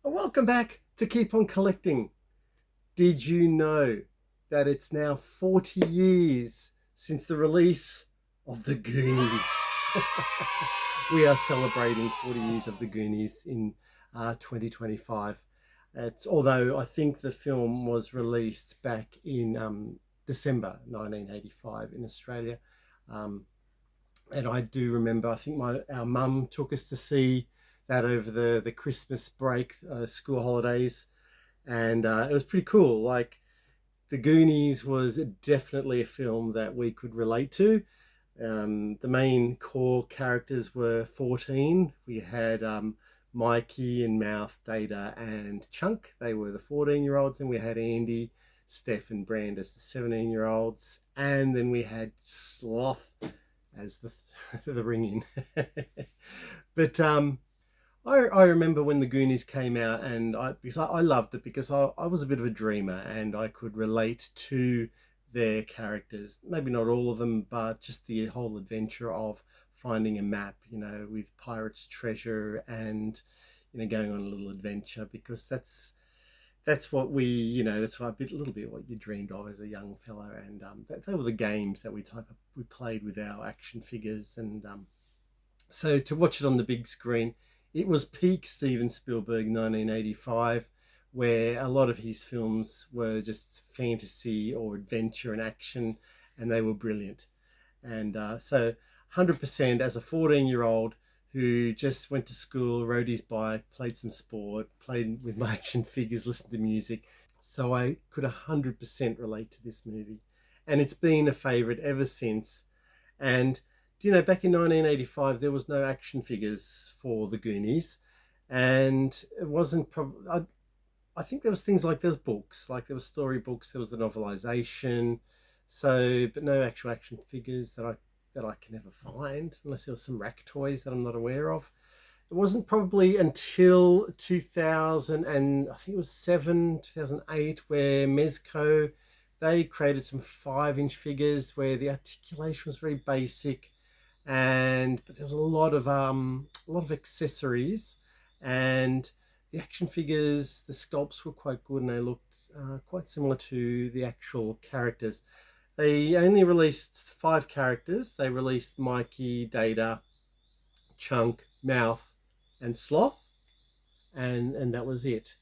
Welcome back to Keep On Collecting. Did you know that it's now 40 years since the release of the Goonies? We are celebrating 40 years of the Goonies in 2025. Although I think the film was released back in December 1985 in Australia. Um, and I do remember, I think our mum took us to see that over the Christmas break, school holidays, and it was pretty cool. Like, the Goonies was definitely a film that we could relate to. The main core characters were 14. We had Mikey and Mouth, Data, and Chunk. They were the 14-year-olds, and we had Andy, Steph, and Brand as the 17-year-olds, and then we had Sloth as the ring in. But I remember when the Goonies came out, and because I loved it, because I was a bit of a dreamer and I could relate to their characters. Maybe not all of them, but just the whole adventure of finding a map, with pirates' treasure, and going on a little adventure, because that's what that's what a little bit what you dreamed of as a young fellow. And they were the games that we played with our action figures. And so to watch it on the big screen, it was peak Steven Spielberg 1985, where a lot of his films were just fantasy or adventure and action, and they were brilliant. And so 100% as a 14-year-old who just went to school, rode his bike, played some sport, played with my action figures, listened to music. So I could 100% relate to this movie. And it's been a favorite ever since. And back in 1985, there was no action figures for the Goonies, and it wasn't. I think there was things like there's books, like there was storybooks, there was the novelization, but no actual action figures that I can ever find, unless there was some rack toys that I'm not aware of. It wasn't probably until 2000, and I think it was 2008, where Mezco, they created some 5-inch figures where the articulation was very basic, but there was a lot of accessories, and the action figures, the sculpts were quite good, and they looked quite similar to the actual characters. They only released 5 characters. They released Mikey, Data, Chunk, Mouth, and Sloth, and that was it.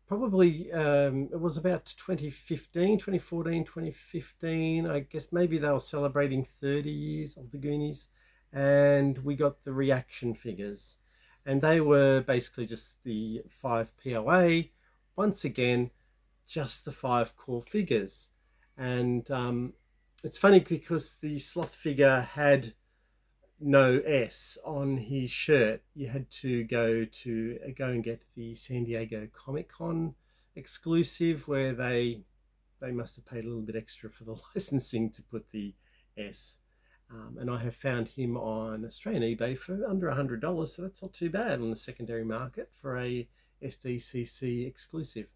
Probably it was about 2015, 2014, 2015. I guess maybe they were celebrating 30 years of the Goonies, and we got the reaction figures, and they were basically just the 5 POA. Once again, just the 5 core figures. And it's funny because the Sloth figure had no S on his shirt. You had to go and get the San Diego Comic-Con exclusive, where they must have paid a little bit extra for the licensing to put the S. And I have found him on Australian eBay for under $100, so that's not too bad on the secondary market for a SDCC exclusive.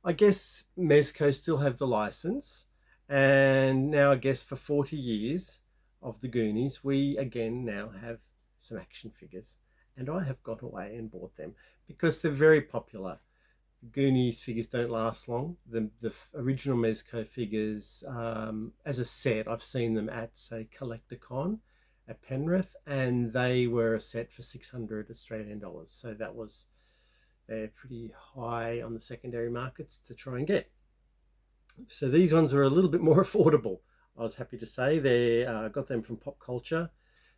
I guess Mezco still have the license, and now I guess for 40 years of the Goonies, we again now have some action figures, and I have got away and bought them because they're very popular. The Goonies figures don't last long. The original Mezco figures, as a set, I've seen them at, say, Collecticon at Penrith, and they were a set for 600 Australian dollars. So they're pretty high on the secondary markets to try and get. So these ones are a little bit more affordable, I was happy to say. They got them from Pop Culture.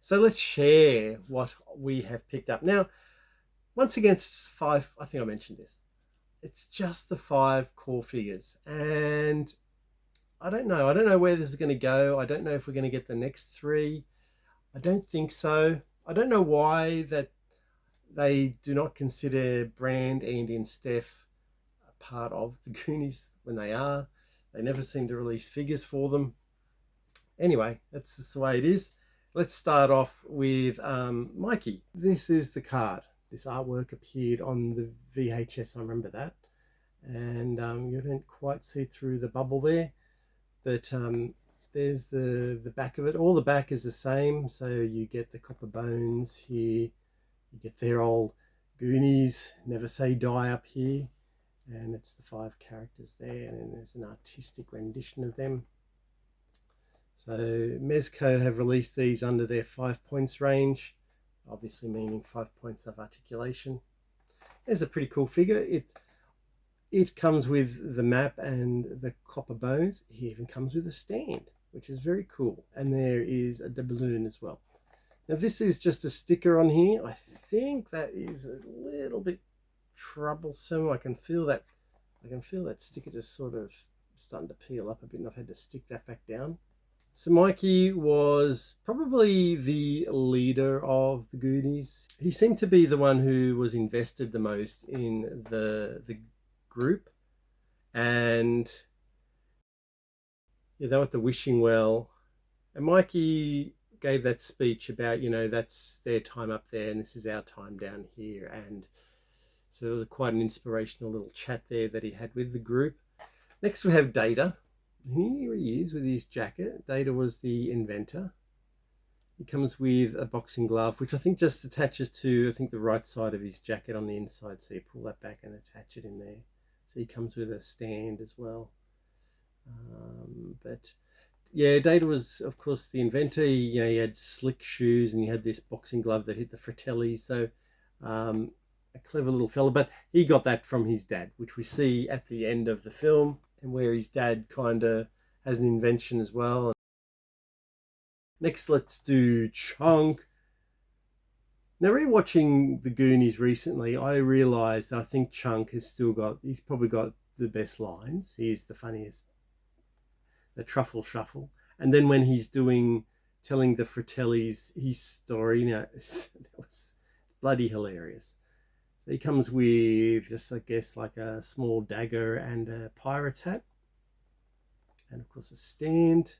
So let's share what we have picked up. Now, once again, it's 5, I think I mentioned this. It's just the 5 core figures. And I don't know where this is going to go. I don't know if we're going to get the next 3. I don't think so. I don't know why that they do not consider Brand, Andy, and Steph a part of the Goonies when they are. They never seem to release figures for them. Anyway, that's just the way it is. Let's start off with Mikey. This is the card. This artwork appeared on the VHS, I remember that. And you don't quite see through the bubble there, but there's the back of it. All the back is the same, so you get the copper bones here. You get their old Goonies, Never Say Die up here. And it's the 5 characters there, and then there's an artistic rendition of them. So Mezco have released these under their 5 points range, obviously meaning 5 points of articulation. There's a pretty cool figure. It comes with the map and the copper bones. He even comes with a stand, which is very cool. And there is a doubloon as well. Now this is just a sticker on here. I think that is a little bit troublesome. I can feel that sticker just sort of starting to peel up a bit, and I've had to stick that back down. So Mikey was probably the leader of the Goonies. He seemed to be the one who was invested the most in the group, and yeah, they were at the wishing well, and Mikey gave that speech about, you know, that's their time up there and this is our time down here. And so there was quite an inspirational little chat there that he had with the group. Next we have Data. Here he is with his jacket. Data was the inventor. He comes with a boxing glove, which I think just attaches to, I think, the right side of his jacket on the inside. So you pull that back and attach it in there. So he comes with a stand as well. But yeah, Data was, of course, the inventor. He had slick shoes and he had this boxing glove that hit the fratelli. So a clever little fella. But he got that from his dad, which we see at the end of the film, and where his dad kind of has an invention as well. Next, let's do Chunk. Now, rewatching the Goonies recently, I realised that I think Chunk has he's probably got the best lines. He's the funniest. The truffle shuffle. And then when he's telling the Fratellis his story, that was bloody hilarious. He comes with just, I guess, like a small dagger and a pirate's hat. And of course a stand.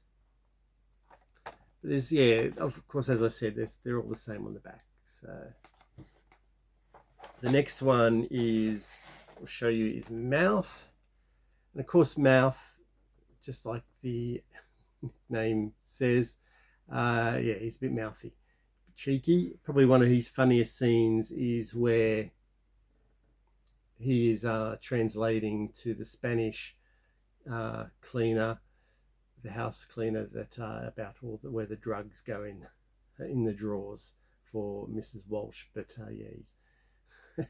There's, yeah, of course, as I said, they're all the same on the back. So the next one is, I'll show you, is Mouth. And of course Mouth, just like the name says, yeah, he's a bit mouthy, cheeky. Probably one of his funniest scenes is where he is translating to the Spanish cleaner, the house cleaner, that about where the drugs go in the drawers for Mrs. Walsh. But yeah, he's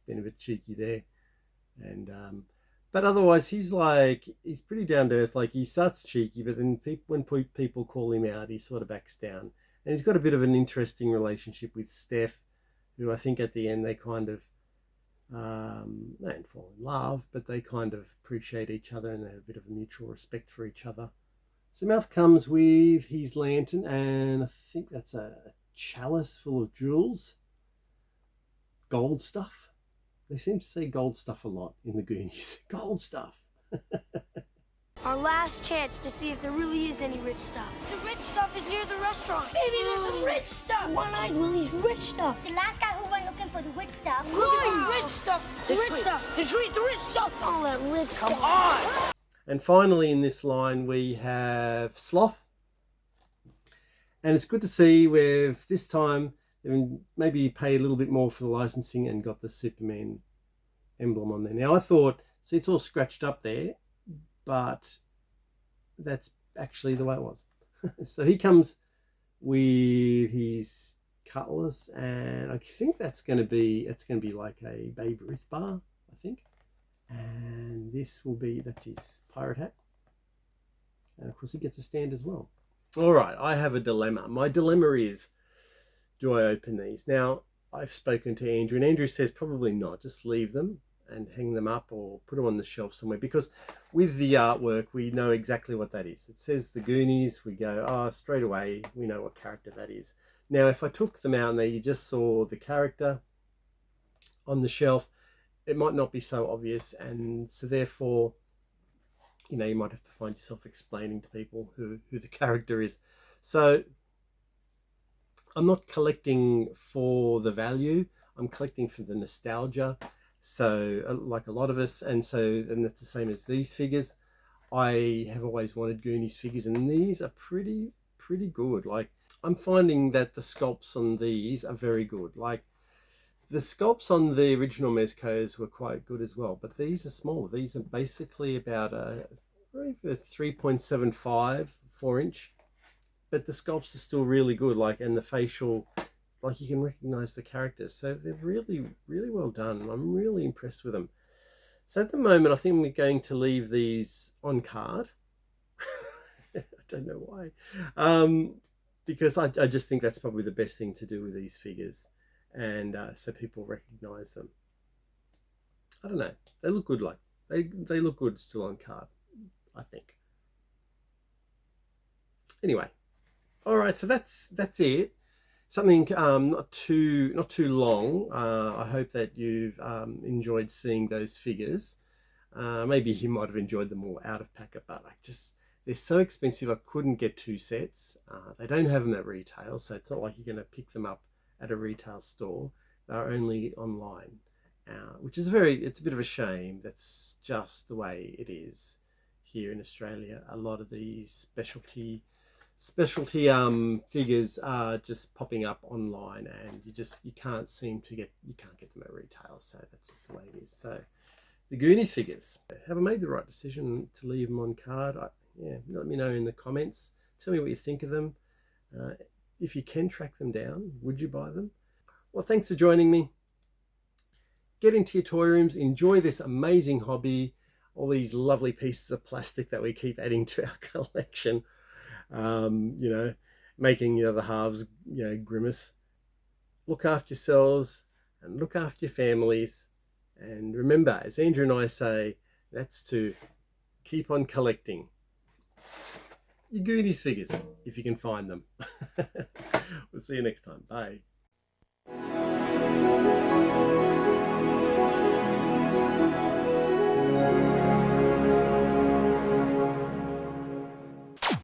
been a bit cheeky there, and but otherwise he's pretty down to earth. Like, he starts cheeky, but then when people call him out, he sort of backs down. And he's got a bit of an interesting relationship with Steph, who I think at the end they kind of they don't fall in love, but they kind of appreciate each other and they have a bit of a mutual respect for each other. So Mouth comes with his lantern, and I think that's a chalice full of jewels, gold stuff. They seem to say gold stuff a lot in the Goonies. Gold stuff. Our last chance to see if there really is any rich stuff. The rich stuff is near the restaurant. Maybe there's some rich stuff. One-eyed Willie's rich stuff. The last guy who went looking for the rich stuff. Rich stuff. The rich stuff. The rich stuff. All that rich stuff. Come on! And finally in this line we have Sloth. And it's good to see with this time maybe paid a little bit more for the licensing and got the Superman emblem on there. Now I thought, see, it's all scratched up there, but that's actually the way it was. So he comes with his cutlass, and I think it's going to be like a Babe Ruth bar, I think. And that's his pirate hat. And of course he gets a stand as well. All right, I have a dilemma. My dilemma is, do I open these? Now, I've spoken to Andrew, and Andrew says probably not. Just leave them and hang them up or put them on the shelf somewhere, because with the artwork, we know exactly what that is. It says the Goonies. We go, oh, straight away, we know what character that is. Now, if I took them out and there, you just saw the character on the shelf, it might not be so obvious, and so therefore, you might have to find yourself explaining to people who the character is. So I'm not collecting for the value. I'm collecting for the nostalgia. So like a lot of us, and that's the same as these figures. I have always wanted Goonies figures, and these are pretty good. Like, I'm finding that the sculpts on these are very good. Like, The sculpts on the original Mezcos were quite good as well, but these are small. These are basically about a 3.75, 4-inch, but the sculpts are still really good. Like, and the facial, like, you can recognize the characters. So they're really, really well done. And I'm really impressed with them. So at the moment, I think we're going to leave these on card. I don't know why. Because I just think that's probably the best thing to do with these figures. And so people recognize them. I don't know. They look good. Like they look good still on card, I think. Anyway, all right. So that's it. Something not too long. I hope that you've enjoyed seeing those figures. Maybe you might have enjoyed them all out of packet, but they're so expensive. I couldn't get 2 sets. They don't have them at retail, so it's not like you're going to pick them up at a retail store. They're only online, which is it's a bit of a shame. That's just the way it is here in Australia. A lot of these specialty figures are just popping up online, and you can't get them at retail. So that's just the way it is. So the Goonies figures, have I made the right decision to leave them on card? Yeah, let me know in the comments. Tell me what you think of them. If you can track them down, would you buy them? Well, thanks for joining me. Get into your toy rooms, enjoy this amazing hobby, all these lovely pieces of plastic that we keep adding to our collection. Making the halves, grimace. Look after yourselves and look after your families. And remember, as Andrew and I say, that's to keep on collecting your Goonies figures if you can find them. We'll see you next time. Bye.